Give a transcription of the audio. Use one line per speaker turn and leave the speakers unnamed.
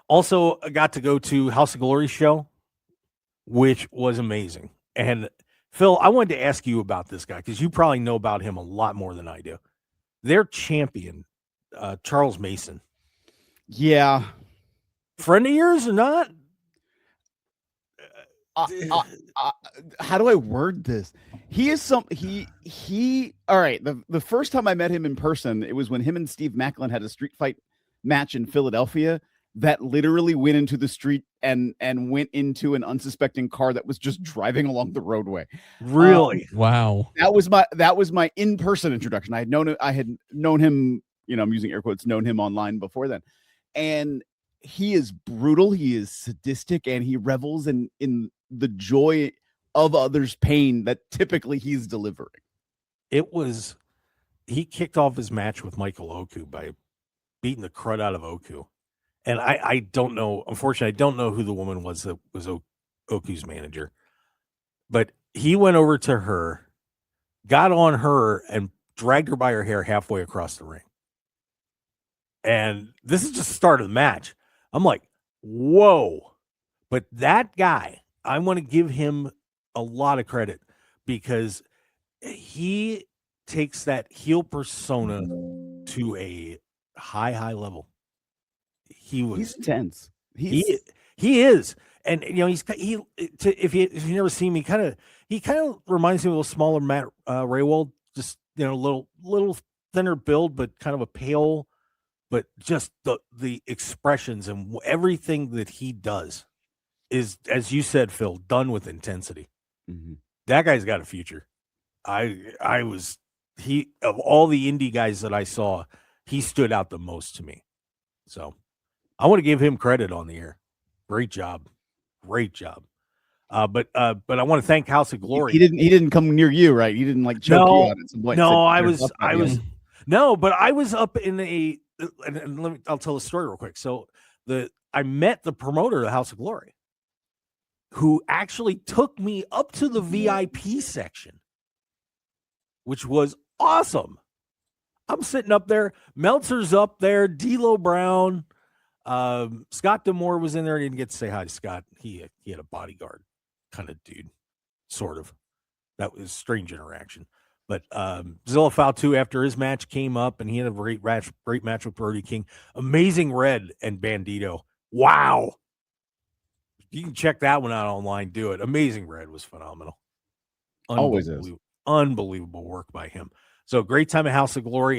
Also, I got to go to House of Glory show, which was amazing. And Phil, I wanted to ask you about this guy because you probably know about him a lot more than I do. Their champion, Charles Mason.
Yeah.
Friend of yours or not?
How do I word this? He is he all right. The first time I met him in person, it was when him and Steve Macklin had a street fight match in Philadelphia that literally went into the street and went into an unsuspecting car that was just driving along the roadway.
Really?
Wow.
That was my in-person introduction. I had known him, I'm using air quotes, known him online before then. And he is brutal, he is sadistic, and he revels in the joy of others' pain that typically he's delivering.
He kicked off his match with Michael Oku by beating the crud out of Oku. And I don't know, unfortunately, I don't know who the woman was that was Oku's manager. But he went over to her, got on her, and dragged her by her hair halfway across the ring. And this is just the start of the match. I'm like, whoa. But that guy, I want to give him a lot of credit because he takes that heel persona to a high level.
He's intense.
He is. And if you never seen me, he kind of reminds me of a smaller Matt Raywald, just little thinner build, but kind of a pale, but just the expressions and everything that he does is, as you said, Phil, done with intensity.
Mm-hmm.
That guy's got a future. Of all the indie guys that I saw, he stood out the most to me. So I want to give him credit on the air. Great job. But I want to thank House of Glory.
He didn't come near you, right? He didn't choke you out at some point.
No, I was up in I'll tell the story real quick. So I met the promoter of the House of Glory, who actually took me up to the VIP section, which was awesome. I'm sitting up there. Meltzer's up there. D'Lo Brown. Scott D'Amore was in there. I didn't get to say hi to Scott. He had a bodyguard kind of dude, sort of. That was a strange interaction. But Zilla Fatu, after his match, came up and he had a great match with Brody King. Amazing Red and Bandito. Wow. You can check that one out online. Do it. Amazing Red was phenomenal.
Always is.
Unbelievable work by him. So great time at House of Glory.